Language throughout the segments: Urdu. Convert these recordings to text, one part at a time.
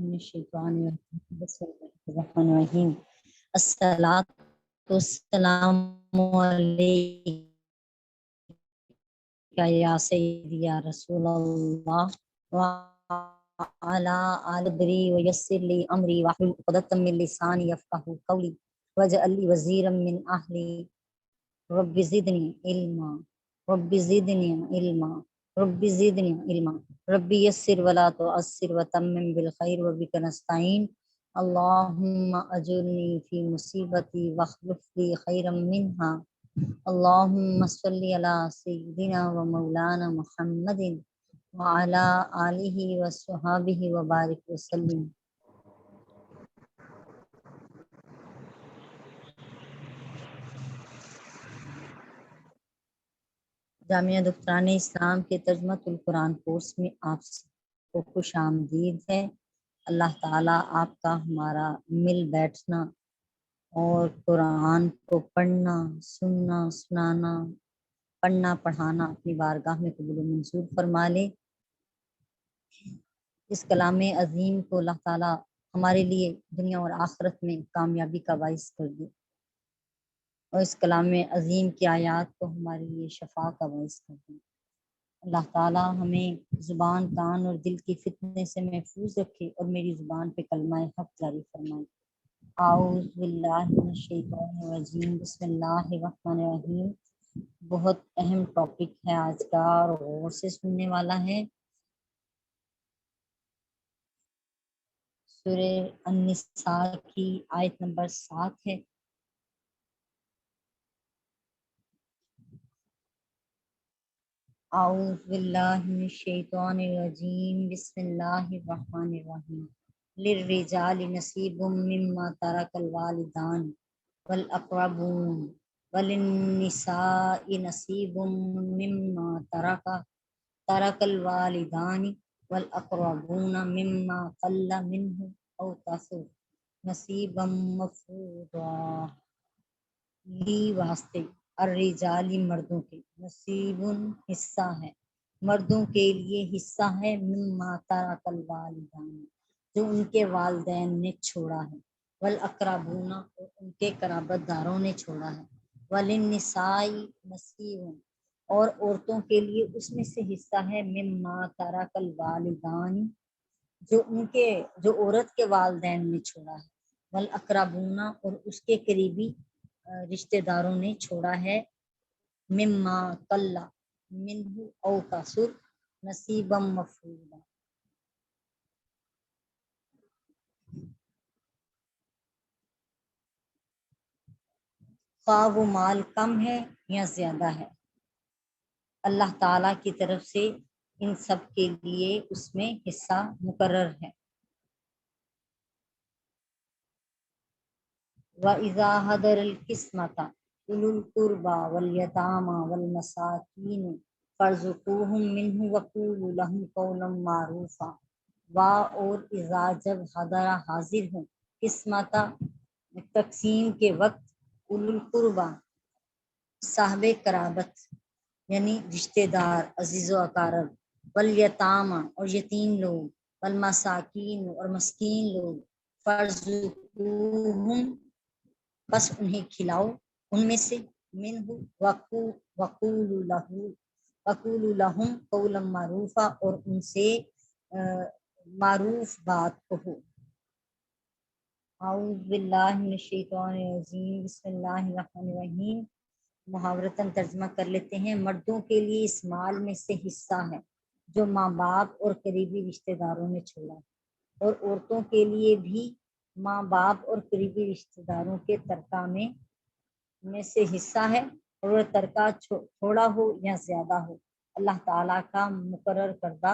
من الشیطان الرجیم بسم اللہ الرحمن الرحیم الصلاۃ والسلام علیک یا سیدی یا رسول اللہ وعلی آلہ ویسر لی امری واحلل عقدۃ من لسانی یفقهوا قولی واجعل لی وزیرا من اہلی رب زدنی علما رب زدنی علما رب زدنی علما ربی یسر ولا تعسر وتمم بالخیر وبک نستعین اللہم اجرنی فی مصیبتی واخلف لی خیرا منہا اللہم صلی علی سیدنا و مولانا محمد وعلی آلہ وصحبہ وبارک وسلم۔ جامعہ دختران اسلام کے ترجمۃ القرآن کورس میں آپ کو خوش آمدید ہے۔ اللہ تعالیٰ آپ کا ہمارا مل بیٹھنا اور قرآن کو پڑھنا سننا سنانا پڑھنا پڑھانا اپنی بارگاہ میں قبول و منظور فرما لے۔ اس کلام عظیم کو اللہ تعالیٰ ہمارے لیے دنیا اور آخرت میں کامیابی کا باعث کر دے اور اس کلام عظیم کی آیات کو ہمارے لیے شفا کا باعث کر دیں۔ اللہ تعالیٰ ہمیں زبان کان اور دل کی فتنے سے محفوظ رکھے اور میری زبان پہ کلمہ حق جاری فرمائے۔ اعوذ باللہ من الشیطان الرجیم بسم اللہ الرحمن الرحیم۔ بہت اہم ٹاپک ہے آج کا اور غور سے سننے والا ہے۔ سورہ النساء کی آیت نمبر 7 ہے۔ اعوذ باللہ من الشیطان الرجیم بسم اللہ الرحمن الرحیم۔ للرجال نصیب مما ترک الوالدان والاقربون وللنساء نصیب مما ترک الوالدان والاقربون مما قل منه او کثر نصیبا مفروضا۔ لی واسطے الرجالی مردوں کے نصیب حصہ ہے، مردوں کے لیے حصہ ہے، مما ترک الوالدان جو ان کے والدین نے چھوڑا ہے، والاقربون اور ان کے قرابت داروں نے چھوڑا ہے، وللنساء نصیب اور عورتوں کے لیے اس میں سے حصہ ہے، مما ترک الوالدان جو عورت کے والدین نے چھوڑا ہے، والاقربون اور اس کے قریبی رشتہ داروں نے چھوڑا ہے، مما قل منہ او کثر نصیبا مفروضا۔ خواہ وہ مال کم ہے یا زیادہ ہے، اللہ تعالیٰ کی طرف سے ان سب کے لیے اس میں حصہ مقرر ہے۔ وَإِذَا حَضَرَ الْقِسْمَةَ أُولُو الْقُرْبَى وَالْيَتَامَى وَالْمَسَاكِينِ فَارْزُقُوهُم مِّنْهُ وَقُولُوا لَهُمْ قَوْلًا مَّعْرُوفًا۔ اور اذا جب حضر حاضر ہوں قسمت تقسیم کے وقت، اولو القربى صاحب قرابت یعنی رشتہ دار عزیز و اقارب، والیتامى اور یتیم لوگ، والمساکین اور مسکین لوگ، فارزقوہم بس انہیں کھلاؤ ان میں سے، منہ وقولوا لہم قولا معروفا اور ان سے معروف بات کہو۔ اعوذ باللہ من الشیطان الرجیم بسم اللہ الرحمن الرحیم۔ محاورتاً ترجمہ کر لیتے ہیں۔ مردوں کے لیے اس مال میں سے حصہ ہے جو ماں باپ اور قریبی رشتہ داروں نے چھوڑا ہے، اور عورتوں کے لیے بھی ماں باپ اور قریبی رشتہ داروں کے ترکہ میں سے حصہ ہے، اور وہ ترکہ تھوڑا ہو یا زیادہ ہو اللہ تعالیٰ کا مقرر کردہ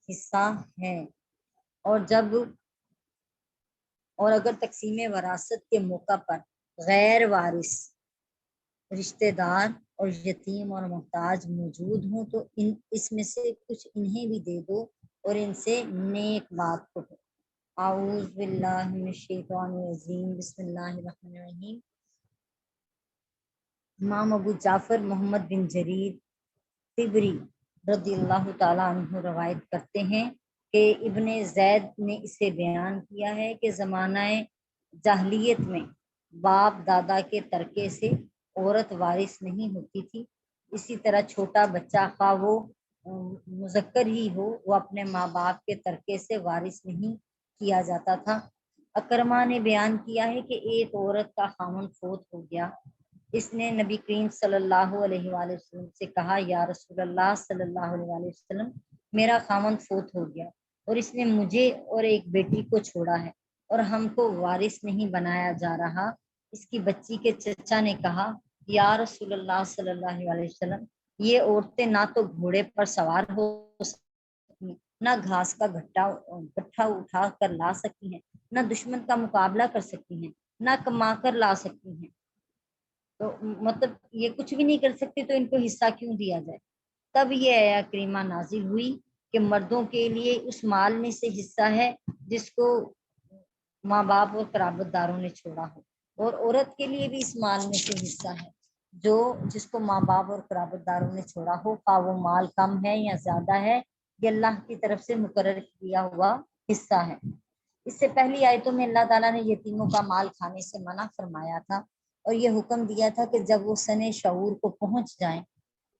حصہ ہے۔ اور اگر تقسیم وراثت کے موقع پر غیر وارث رشتہ دار اور یتیم اور محتاج موجود ہوں تو اس میں سے کچھ انہیں بھی دے دو اور ان سے نیک بات کہو۔ اعوذ باللہ من الشیطان الرجیم بسم اللہ الرحمن الرحیم۔ امام ابو جعفر محمد بن جریر طبری رضی اللہ تعالیٰ عنہ روایت کرتے ہیں کہ ابن زید نے اسے بیان کیا ہے کہ زمانہ جاہلیت میں باپ دادا کے ترکے سے عورت وارث نہیں ہوتی تھی، اسی طرح چھوٹا بچہ خواہ وہ مذکر ہی ہو وہ اپنے ماں باپ کے ترکے سے وارث نہیں کیا جاتا تھا۔ اکرمہ نے بیان کیا ہے کہ ایک عورت کا خامن فوت ہو گیا، اس نے نبی کریم صلی اللہ علیہ وآلہ وسلم سے کہا یا رسول اللہ صلی اللہ علیہ وآلہ وسلم، میرا خامن فوت ہو گیا اور اس نے مجھے اور ایک بیٹی کو چھوڑا ہے اور ہم کو وارث نہیں بنایا جا رہا۔ اس کی بچی کے چچا نے کہا یا رسول اللہ صلی اللہ علیہ وسلم، یہ عورتیں نہ تو گھوڑے پر سوار ہو سکتی ہیں، نہ گھاس کا گٹھا اٹھا کر لا سکتی ہیں، نہ دشمن کا مقابلہ کر سکتی ہیں، نہ کما کر لا سکتی ہیں، تو مطلب یہ کچھ بھی نہیں کر سکتی، تو ان کو حصہ کیوں دیا جائے؟ تب یہ آیت کریمہ نازل ہوئی کہ مردوں کے لیے اس مال میں سے حصہ ہے جس کو ماں باپ اور قرابت داروں نے چھوڑا ہو، اور عورت کے لیے بھی اس مال میں سے حصہ ہے جو جس کو ماں باپ اور قرابت داروں نے چھوڑا ہو، خواہ وہ مال کم ہے یا زیادہ ہے، یہ اللہ کی طرف سے مقرر کیا ہوا حصہ ہے۔ اس سے پہلی آیتوں میں اللہ تعالیٰ نے یتیموں کا مال کھانے سے منع فرمایا تھا اور یہ حکم دیا تھا کہ جب وہ سن شعور کو پہنچ جائیں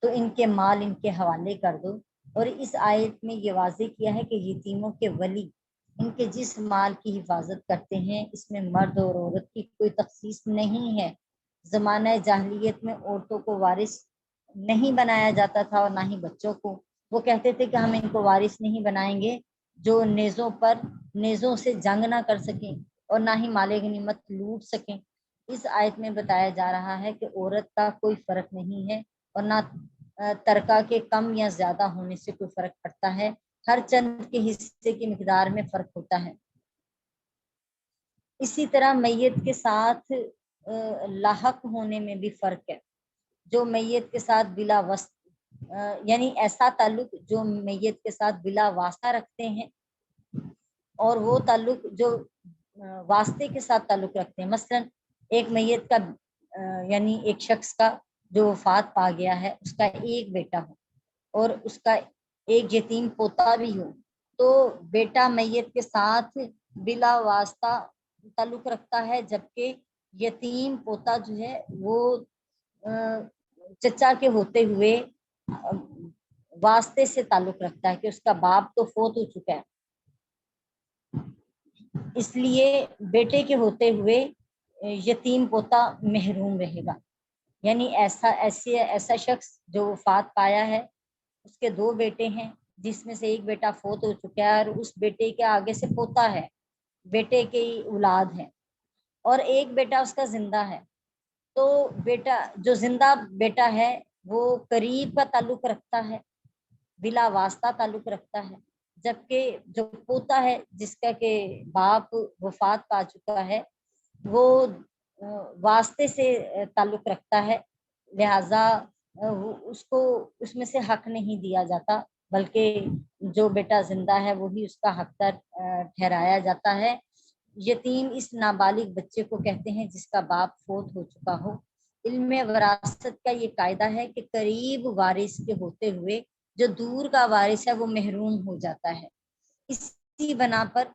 تو ان کے مال ان کے حوالے کر دو، اور اس آیت میں یہ واضح کیا ہے کہ یتیموں کے ولی ان کے جس مال کی حفاظت کرتے ہیں اس میں مرد اور عورت کی کوئی تخصیص نہیں ہے۔ زمانہ جاہلیت میں عورتوں کو وارث نہیں بنایا جاتا تھا اور نہ ہی بچوں کو، وہ کہتے تھے کہ ہم ان کو وارث نہیں بنائیں گے جو نیزوں سے جنگ نہ کر سکیں اور نہ ہی مال غنیمت لوٹ سکیں۔ اس آیت میں بتایا جا رہا ہے کہ عورت کا کوئی فرق نہیں ہے اور نہ ترکہ کے کم یا زیادہ ہونے سے کوئی فرق پڑتا ہے، ہر چند کے حصے کی مقدار میں فرق ہوتا ہے۔ اسی طرح میت کے ساتھ لاحق ہونے میں بھی فرق ہے۔ جو میت کے ساتھ بلا یعنی ایسا تعلق جو میت کے ساتھ بلا واسطہ رکھتے ہیں، اور وہ تعلق جو واسطے کے ساتھ تعلق رکھتے ہیں، مثلا ایک میت کا یعنی ایک شخص کا جو وفات پا گیا ہے اس کا ایک بیٹا ہو اور اس کا ایک یتیم پوتا بھی ہو، تو بیٹا میت کے ساتھ بلا واسطہ تعلق رکھتا ہے، جبکہ یتیم پوتا جو ہے وہ چچا کے ہوتے ہوئے واسطے سے تعلق رکھتا ہے کہ اس کا باپ تو فوت ہو چکا ہے، اس لیے بیٹے کے ہوتے ہوئے یتیم پوتا محروم رہے گا۔ یعنی ایسا شخص جو وفات پایا ہے اس کے دو بیٹے ہیں جس میں سے ایک بیٹا فوت ہو چکا ہے اور اس بیٹے کے آگے سے پوتا ہے، بیٹے کی اولاد ہے، اور ایک بیٹا اس کا زندہ ہے، تو بیٹا جو زندہ بیٹا ہے وہ قریب کا تعلق رکھتا ہے، بلا واسطہ تعلق رکھتا ہے، جبکہ جو پوتا ہے جس کا کہ باپ وفات پا چکا ہے وہ واسطے سے تعلق رکھتا ہے، لہذا اس کو اس میں سے حق نہیں دیا جاتا، بلکہ جو بیٹا زندہ ہے وہی اس کا حقدار ٹھہرایا جاتا ہے۔ یتیم اس نابالغ بچے کو کہتے ہیں جس کا باپ فوت ہو چکا ہو۔ علم وراثت کا یہ قاعدہ ہے کہ قریب وارث کے ہوتے ہوئے جو دور کا وارث ہے وہ محروم ہو جاتا ہے۔ اسی بنا پر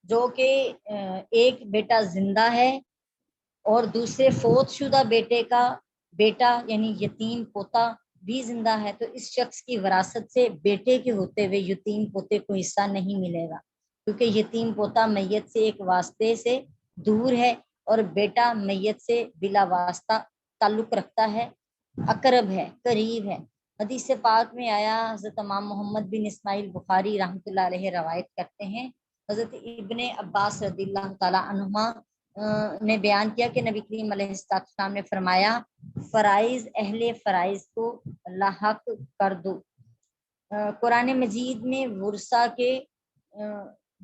جو کہ ایک بیٹا زندہ ہے اور دوسرے فوت شدہ بیٹے کا بیٹا یعنی یتیم پوتا بھی زندہ ہے، تو اس شخص کی وراثت سے بیٹے کے ہوتے ہوئے یتیم پوتے کو حصہ نہیں ملے گا، کیونکہ یتیم پوتا میت سے ایک واسطے سے دور ہے اور بیٹا میت سے بلا واسطہ تعلق رکھتا ہے، اقرب ہے، قریب ہے۔ حدیث پاک میں آیا، حضرت امام محمد بن اسماعیل بخاری رحمۃ اللہ علیہ روایت کرتے ہیں، حضرت ابن عباس رضی اللہ تعالیٰ عنہما نے بیان کیا کہ نبی کریم علیہ السلام نے فرمایا، فرائض اہل فرائض کو لاحق کر دو۔ قرآن مجید میں ورثہ کے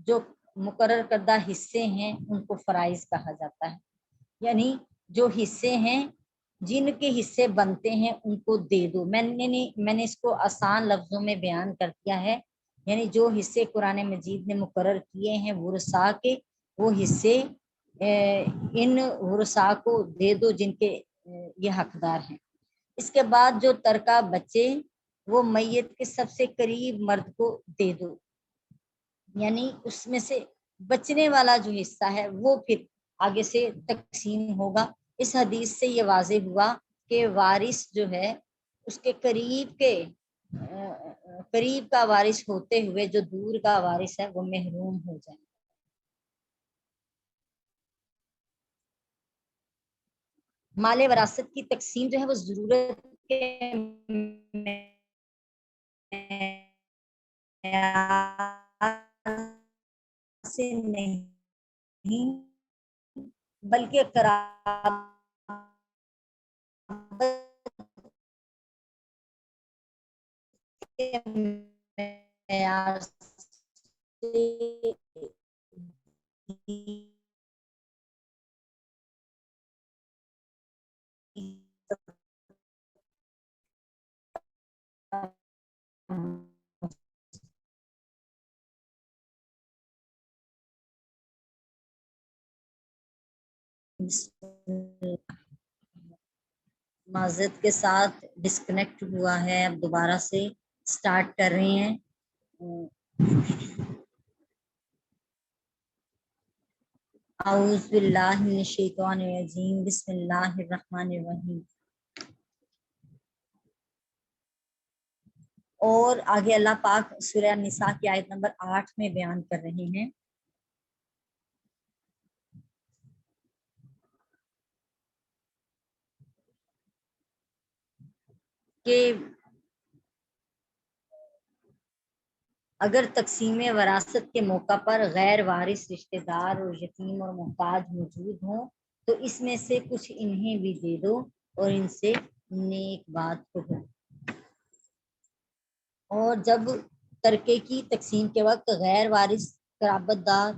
جو مقرر کردہ حصے ہیں ان کو فرائض کہا جاتا ہے، یعنی جو حصے ہیں جن کے حصے بنتے ہیں ان کو دے دو۔ میں نے اس کو آسان لفظوں میں بیان کر دیا ہے، یعنی جو حصے قرآن مجید نے مقرر کیے ہیں ورثاء کے، وہ حصے ان ورثاء کو دے دو جن کے یہ حقدار ہیں۔ اس کے بعد جو ترکہ بچے وہ میت کے سب سے قریب مرد کو دے دو، یعنی اس میں سے بچنے والا جو حصہ ہے وہ پھر آگے سے تقسیم ہوگا۔ اس حدیث سے یہ واضح ہوا کہ وارث جو ہے اس کے قریب کا وارث ہوتے ہوئے جو دور کا وارث ہے وہ محروم ہو جائے۔ مال وراثت کی تقسیم جو ہے وہ ضرورت کے سے نہیں بلکہ قرابت کے معیار سے معذرت کے ساتھ ڈسکنیکٹ ہوا ہے، اب دوبارہ سے سٹارٹ کر رہے ہیں۔ اعوذ باللہ من الشیطان الرجیم، بسم اللہ الرحمن الرحیم۔ اور آگے اللہ پاک سورہ النساء کی آیت نمبر 8 میں بیان کر رہے ہیں کہ اگر تقسیم وراثت کے موقع پر غیر وارث رشتہ دار اور یتیم اور محتاج موجود ہوں تو اس میں سے کچھ انہیں بھی دے دو اور ان سے نیک بات کہو۔ اور جب ترکے کی تقسیم کے وقت غیر وارث قرابت دار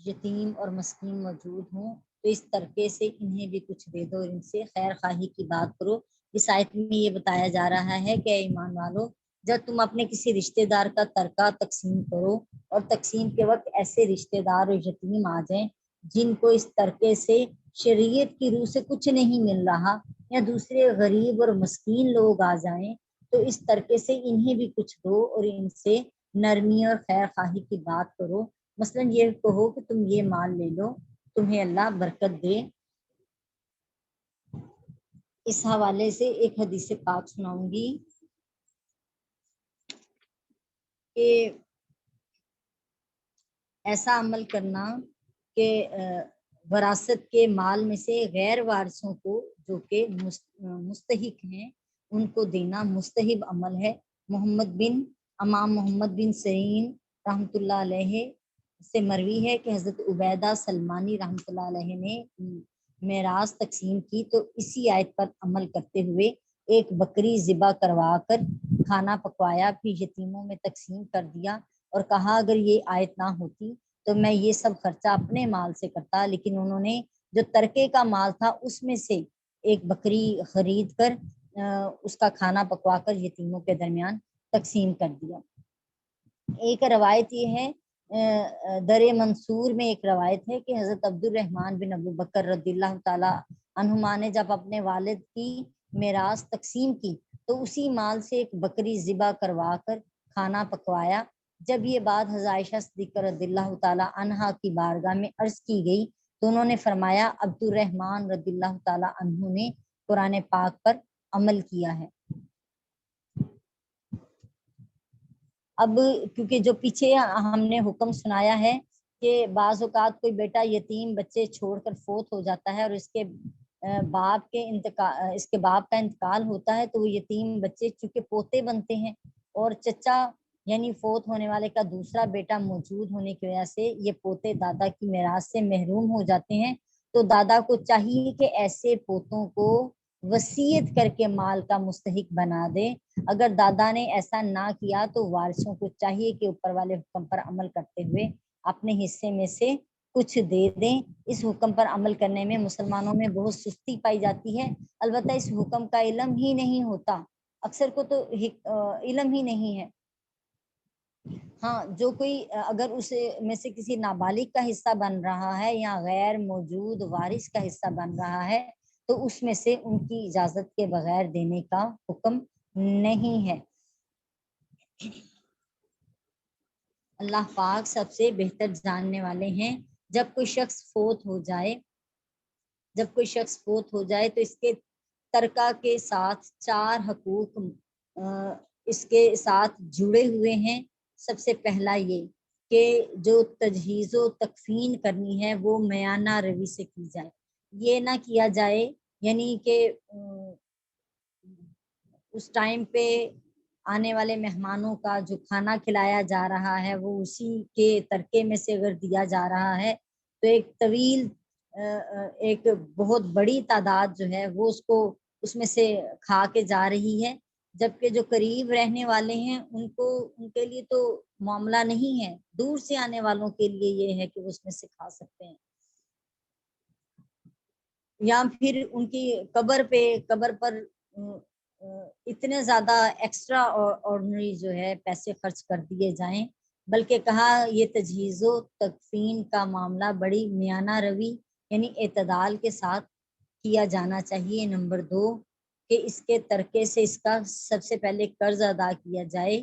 یتیم اور مسکین موجود ہوں تو اس ترکے سے انہیں بھی کچھ دے دو اور ان سے خیر خواہی کی بات کرو۔ اس آیت میں یہ بتایا جا رہا ہے کہ ایمان والو، جب تم اپنے کسی رشتہ دار کا ترکہ تقسیم کرو اور تقسیم کے وقت ایسے رشتہ دار اور یتیم آ جائیں جن کو اس ترکے سے شریعت کی روح سے کچھ نہیں مل رہا، یا دوسرے غریب اور مسکین لوگ آ جائیں تو اس طریقے سے انہیں بھی کچھ دو اور ان سے نرمی اور خیر خواہی کی بات کرو۔ مثلا یہ کہو کہ تم یہ مال لے لو، تمہیں اللہ برکت دے۔ اس حوالے سے ایک حدیث پاک سناؤں گی کہ ایسا عمل کرنا کہ وراثت کے مال میں سے غیر وارثوں کو جو کہ مستحق ہیں ان کو دینا مستحب عمل ہے۔ امام محمد بن سیرین رحمۃ اللہ علیہ سے مروی ہے کہ حضرت عبیدہ سلمانی رحمۃ اللہ علیہ نے میراث تقسیم کی تو اسی آیت پر عمل کرتے ہوئے ایک بکری ذبح کروا کر کھانا پکوایا، پھر یتیموں میں تقسیم کر دیا اور کہا اگر یہ آیت نہ ہوتی تو میں یہ سب خرچہ اپنے مال سے کرتا، لیکن انہوں نے جو ترکے کا مال تھا اس میں سے ایک بکری خرید کر اس کا کھانا پکوا کر یتیموں کے درمیان تقسیم کر دیا۔ ایک روایت یہ ہے، در منصور میں ایک روایت ہے کہ حضرت عبد الرحمن بن ابو بکر رضی اللہ تعالی عنہما نے جب اپنے والد کی میراث تقسیم کی تو اسی مال سے ایک بکری ذبح کروا کر کھانا پکوایا۔ جب یہ بات حضرت عائشہ صدیقہ رضی اللہ تعالی عنہا کی بارگاہ میں عرض کی گئی تو انہوں نے فرمایا عبد الرحمن رضی اللہ تعالی عنہ نے قرآن پاک پر عمل کیا ہے۔ اب کیونکہ جو پیچھے ہم نے حکم سنایا ہے کہ بعض اوقات کوئی بیٹا یتیم بچے چھوڑ کر فوت ہو جاتا ہے اور اس کے باپ کا انتقال ہوتا ہے تو وہ یتیم بچے چونکہ پوتے بنتے ہیں اور چچا یعنی فوت ہونے والے کا دوسرا بیٹا موجود ہونے کی وجہ سے یہ پوتے دادا کی میراث سے محروم ہو جاتے ہیں، تو دادا کو چاہیے کہ ایسے پوتوں کو وصیت کر کے مال کا مستحق بنا دے۔ اگر دادا نے ایسا نہ کیا تو وارثوں کو چاہیے کہ اوپر والے حکم پر عمل کرتے ہوئے اپنے حصے میں سے کچھ دے دیں۔ اس حکم پر عمل کرنے میں مسلمانوں میں بہت سستی پائی جاتی ہے، البتہ اس حکم کا علم ہی نہیں ہوتا، اکثر کو تو علم ہی نہیں ہے۔ ہاں، جو کوئی اگر اس میں سے کسی نابالغ کا حصہ بن رہا ہے یا غیر موجود وارث کا حصہ بن رہا ہے تو اس میں سے ان کی اجازت کے بغیر دینے کا حکم نہیں ہے۔ اللہ پاک سب سے بہتر جاننے والے ہیں۔ جب کوئی شخص فوت ہو جائے تو اس کے ترکہ کے ساتھ 4 حقوق اس کے ساتھ جڑے ہوئے ہیں۔ سب سے پہلا یہ کہ جو تجہیز و تکفین کرنی ہے وہ میانہ روی سے کی جائے، یہ نہ کیا جائے یعنی کہ اس ٹائم پہ آنے والے مہمانوں کا جو کھانا کھلایا جا رہا ہے وہ اسی کے ترکے میں سے اگر دیا جا رہا ہے تو ایک طویل ایک بہت بڑی تعداد جو ہے وہ اس میں سے کھا کے جا رہی ہے، جبکہ جو قریب رہنے والے ہیں ان کے لیے تو معاملہ نہیں ہے، دور سے آنے والوں کے لیے یہ ہے کہ وہ اس میں سے کھا سکتے ہیں۔ یا پھر ان کی قبر پر اتنے زیادہ ایکسٹرا آرڈنری جو ہے پیسے خرچ کر دیے جائیں، بلکہ کہا یہ تجہیز و تکفین کا معاملہ بڑی میانہ روی یعنی اعتدال کے ساتھ کیا جانا چاہیے۔ نمبر 2 کہ اس کے ترکے سے اس کا سب سے پہلے قرض ادا کیا جائے،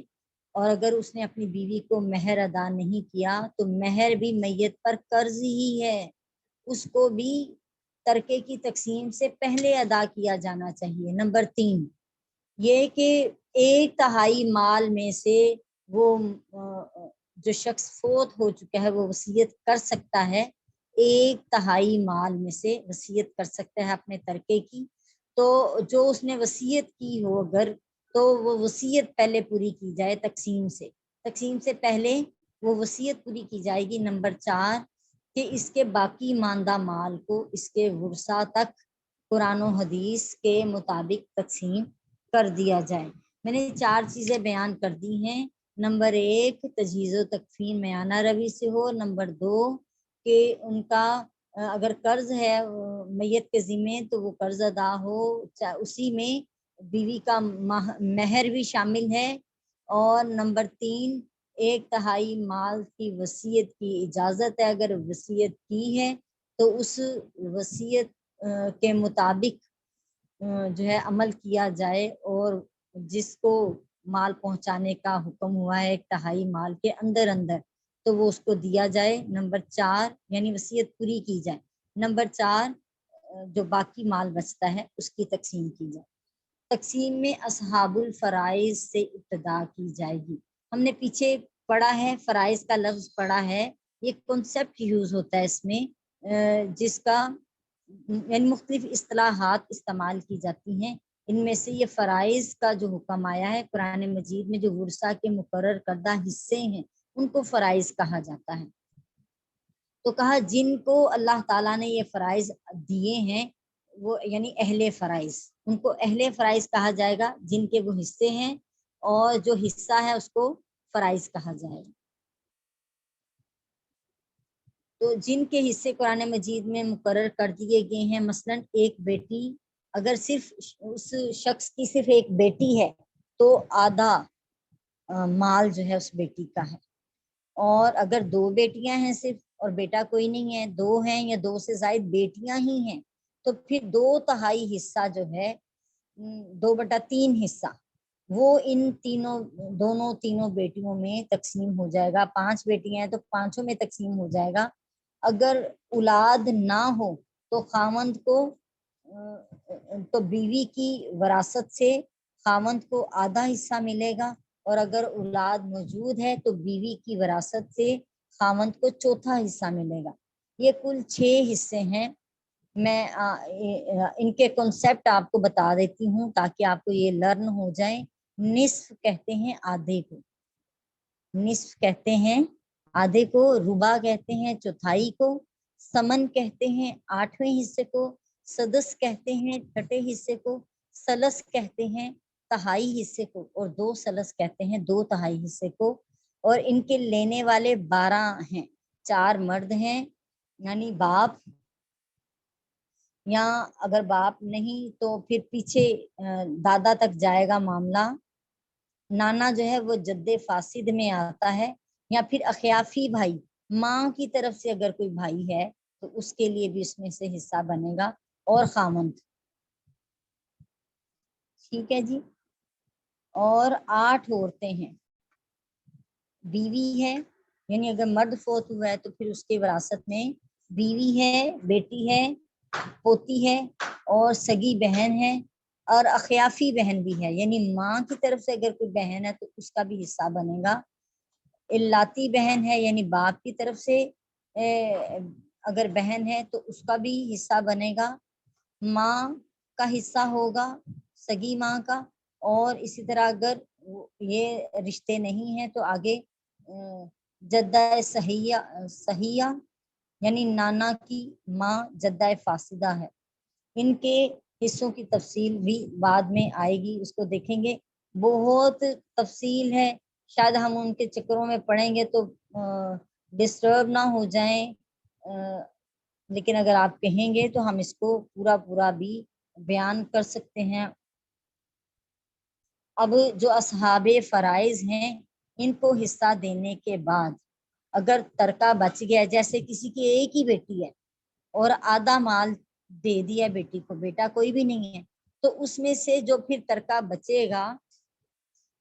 اور اگر اس نے اپنی بیوی کو مہر ادا نہیں کیا تو مہر بھی میت پر قرض ہی ہے، اس کو بھی ترکے کی تقسیم سے پہلے ادا کیا جانا چاہیے۔ نمبر 3 یہ کہ 1/3 مال میں سے وہ جو شخص فوت ہو چکا ہے وہ وصیت کر سکتا ہے، 1/3 مال میں سے وصیت کر سکتا ہے اپنے ترکے کی، تو جو اس نے وصیت کی ہو اگر تو وہ وصیت پہلے پوری کی جائے، تقسیم سے پہلے وہ وصیت پوری کی جائے گی۔ نمبر 4 کہ اس کے باقی ماندہ مال کو اس کے ورثاء تک قرآن و حدیث کے مطابق تقسیم کر دیا جائے۔ میں نے 4 چیزیں بیان کر دی ہیں۔ نمبر 1 تجہیز و تکفین میانہ روی سے ہو۔ نمبر 2 کہ ان کا اگر قرض ہے میت کے ذمے تو وہ قرض ادا ہو، اسی میں بیوی کا مہر بھی شامل ہے۔ اور نمبر 3 1/3 مال کی وصیت کی اجازت ہے، اگر وصیت کی ہے تو اس وصیت کے مطابق جو ہے عمل کیا جائے، اور جس کو مال پہنچانے کا حکم ہوا ہے 1/3 مال کے اندر تو وہ اس کو دیا جائے۔ نمبر 4 یعنی وصیت پوری کی جائے۔ نمبر 4 جو باقی مال بچتا ہے اس کی تقسیم کی جائے۔ تقسیم میں اصحاب الفرائض سے ابتدا کی جائے گی۔ ہم نے پیچھے پڑھا ہے، فرائض کا لفظ پڑھا ہے، یہ کنسیپٹ یوز ہوتا ہے اس میں جس کا یعنی مختلف اصطلاحات استعمال کی جاتی ہیں۔ ان میں سے یہ فرائض کا جو حکم آیا ہے قرآن مجید میں، جو ورثہ کے مقرر کردہ حصے ہیں ان کو فرائض کہا جاتا ہے۔ تو کہا جن کو اللہ تعالیٰ نے یہ فرائض دیے ہیں وہ یعنی اہل فرائض، ان کو اہل فرائض کہا جائے گا جن کے وہ حصے ہیں، اور جو حصہ ہے اس کو فرائض کہا جائے گا۔ تو جن کے حصے قرآن مجید میں مقرر کر دیے گئے ہیں، مثلا ایک بیٹی، اگر صرف اس شخص کی صرف ایک بیٹی ہے تو آدھا مال جو ہے اس بیٹی کا ہے، اور اگر 2 بیٹیاں ہیں صرف اور بیٹا کوئی نہیں ہے، 2 ہیں یا 2 سے زائد بیٹیاں ہی ہیں، تو پھر 2/3 حصہ جو ہے 2/3 حصہ وہ ان تینوں بیٹیوں میں تقسیم ہو جائے گا۔ 5 بیٹیاں ہیں تو 5 میں تقسیم ہو جائے گا۔ اگر اولاد نہ ہو تو خاوند کو تو بیوی کی وراثت سے خاوند کو آدھا حصہ ملے گا، اور اگر اولاد موجود ہے تو بیوی کی وراثت سے خاوند کو 4تھا حصہ ملے گا۔ یہ کل 6 حصے ہیں۔ میں ان کے کنسیپٹ آپ کو بتا دیتی ہوں تاکہ آپ کو یہ لرن ہو جائیں۔ نصف کہتے ہیں آدھے کو، نصف کہتے ہیں آدھے کو، ربع کہتے ہیں 1/4 کو، سمن کہتے ہیں 8ویں حصے کو، سدس کہتے ہیں 6ٹھے حصے کو، سلس کہتے ہیں 1/3 حصے کو، اور 2 سلس کہتے ہیں 2/3 حصے کو۔ اور ان کے لینے والے 12 ہیں، 4 مرد ہیں یعنی باپ، یا اگر باپ نہیں تو پھر پیچھے دادا تک جائے گا معاملہ، نانا جو ہے وہ جد فاسد میں آتا ہے، یا پھر اخیافی بھائی، ماں کی طرف سے اگر کوئی بھائی ہے تو اس کے لیے بھی اس میں سے حصہ بنے گا، اور خاوند۔ ٹھیک ہے جی۔ اور 8 عورتیں ہیں، بیوی ہے، یعنی اگر مرد فوت ہوا ہے تو پھر اس کے وراثت میں بیوی ہے، بیٹی ہے، پوتی ہے اور سگی بہن ہے اور اخیافی بہن بھی ہے، یعنی ماں کی طرف سے اگر کوئی بہن ہے تو اس کا بھی حصہ بنے گا۔ الاتی بہن ہے یعنی باپ کی طرف سے اگر بہن ہے تو اس کا بھی حصہ بنے گا، ماں کا حصہ ہوگا، سگی ماں کا، اور اسی طرح اگر یہ رشتے نہیں ہیں تو آگے جدہ صحیحہ یعنی نانا کی ماں جدہ فاسدہ ہے، ان کے حصوں کی تفصیل بھی بعد میں آئے گی، اس کو دیکھیں گے، بہت تفصیل ہے، شاید ہم ان کے چکروں میں پڑھیں گے تو ڈسٹرب نہ ہو جائیں، لیکن اگر آپ کہیں گے تو ہم اس کو پورا بھی بیان کر سکتے ہیں۔ اب جو اصحاب فرائض ہیں ان کو حصہ دینے کے بعد اگر ترکہ بچ گیا، جیسے کسی کی ایک ہی بیٹی ہے اور آدھا مال دے دیا بیٹی کو، بیٹا کوئی بھی نہیں ہے، تو اس میں سے جو پھر ترکہ بچے گا،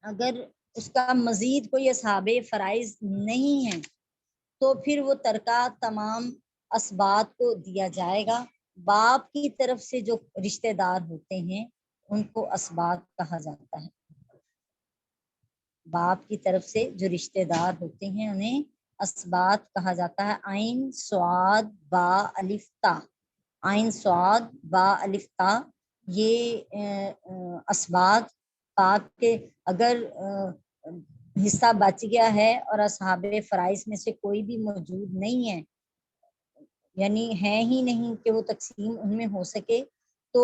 اگر اس کا مزید کوئی اصحاب فرائض نہیں ہے تو پھر وہ ترکہ تمام اسباط کو دیا جائے گا۔ باپ کی طرف سے جو رشتہ دار ہوتے ہیں ان کو اسباط کہا جاتا ہے، باپ کی طرف سے جو رشتہ دار ہوتے ہیں انہیں اسباط کہا جاتا ہے۔ عین صاد با الف تا، عین صاد با الف تا، یہ اسباط باپ کے اگر حصہ بچ گیا ہے اور اصحاب فرائض میں سے کوئی بھی موجود نہیں ہے، یعنی ہے ہی نہیں کہ وہ تقسیم ان میں ہو سکے، تو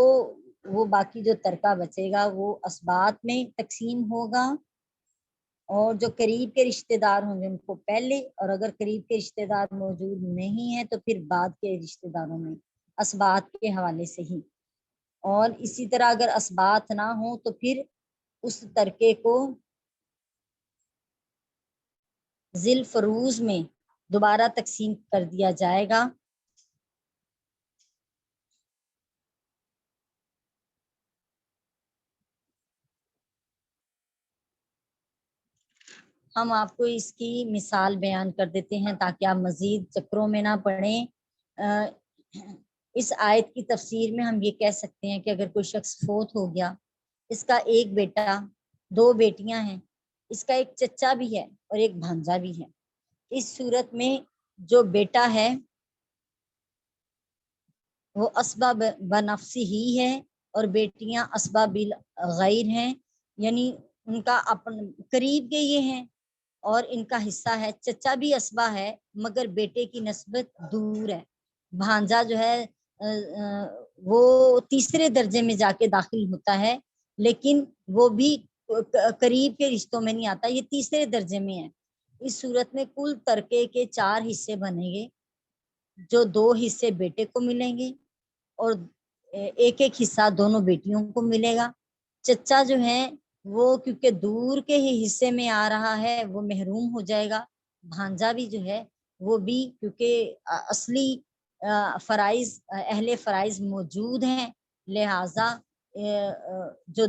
وہ باقی جو ترکہ بچے گا وہ اسباط میں تقسیم ہوگا، اور جو قریب کے رشتہ دار ہوں گے ان کو پہلے، اور اگر قریب کے رشتہ دار موجود نہیں ہیں تو پھر بعد کے رشتہ داروں میں اسباط کے حوالے سے ہی، اور اسی طرح اگر اسباط نہ ہوں تو پھر اس ترکے کو ذی الفروض میں دوبارہ تقسیم کر دیا جائے گا۔ ہم آپ کو اس کی مثال بیان کر دیتے ہیں تاکہ آپ مزید چکروں میں نہ پڑیں۔ اس آیت کی تفسیر میں ہم یہ کہہ سکتے ہیں کہ اگر کوئی شخص فوت ہو گیا، اس کا ایک بیٹا، دو بیٹیاں ہیں، اس کا ایک چچا بھی ہے اور ایک بھانجا بھی ہے، اس صورت میں جو بیٹا ہے وہ اسبہ بنفسی ہی ہے اور بیٹیاں اسبہ بالغیر ہیں، یعنی ان کا اپن قریب کے یہ ہیں اور ان کا حصہ ہے۔ چچا بھی اسبہ ہے مگر بیٹے کی نسبت دور ہے، بھانجا جو ہے وہ تیسرے درجے میں جا کے داخل ہوتا ہے، لیکن وہ بھی قریب کے رشتوں میں نہیں آتا، یہ تیسرے درجے میں ہے۔ اس صورت میں کل ترکے کے 4 حصے بنیں گے، جو 2 حصے بیٹے کو ملیں گے اور ایک ایک حصہ دونوں بیٹیوں کو ملے گا۔ چچا جو ہے وہ کیونکہ دور کے ہی حصے میں آ رہا ہے وہ محروم ہو جائے گا، بھانجا بھی جو ہے وہ بھی کیونکہ اصلی فرائض اہل فرائض موجود ہیں، لہٰذا جو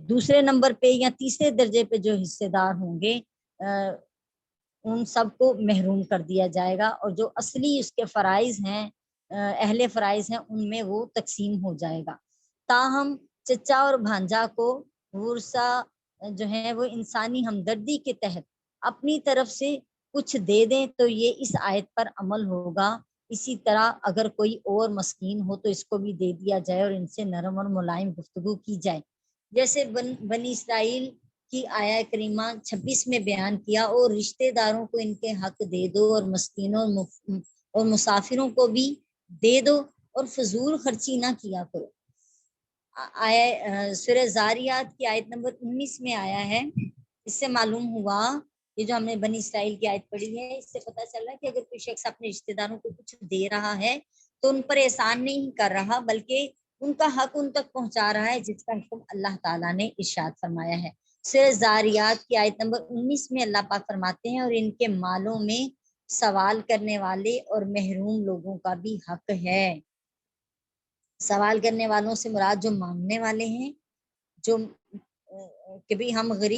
دوسرے نمبر پہ یا تیسرے درجے پہ جو حصے دار ہوں گے ان سب کو محروم کر دیا جائے گا، اور جو اصلی اس کے فرائض ہیں اہل فرائض ہیں ان میں وہ تقسیم ہو جائے گا۔ تاہم چچا اور بھانجا کو ورثہ جو ہے وہ انسانی ہمدردی کے تحت اپنی طرف سے کچھ دے دیں تو یہ اس آیت پر عمل ہوگا۔ اسی طرح اگر کوئی اور مسکین ہو تو اس کو بھی دے دیا جائے اور ان سے نرم اور ملائم گفتگو کی جائے، جیسے بنی اسرائیل کی آیہ کریمہ 26 میں بیان کیا، اور رشتہ داروں کو ان کے حق دے دو اور مسکینوں اور مسافروں کو بھی دے دو اور فضول خرچی نہ کیا کرو۔ سورہ زاریات کی آیت نمبر 19 میں آیا ہے۔ اس سے معلوم ہوا، یہ جو ہم نے بنی اسرائیل کی آیت پڑھی ہے اس سے پتہ چل رہا ہے کہ اگر کوئی شخص اپنے رشتہ داروں کو کچھ دے رہا ہے تو ان پر احسان نہیں کر رہا بلکہ ان کا حق ان تک پہنچا رہا ہے، جس کا حکم اللہ تعالیٰ نے ارشاد فرمایا ہے۔ سورہ زاریات کی آیت نمبر 19 میں اللہ پاک فرماتے ہیں، اور ان کے مالوں میں سوال کرنے والے اور محروم لوگوں کا بھی حق ہے۔ سوال کرنے والوں سے مراد جو مانگنے والے ہیں، جو کہ بھی ہم غریب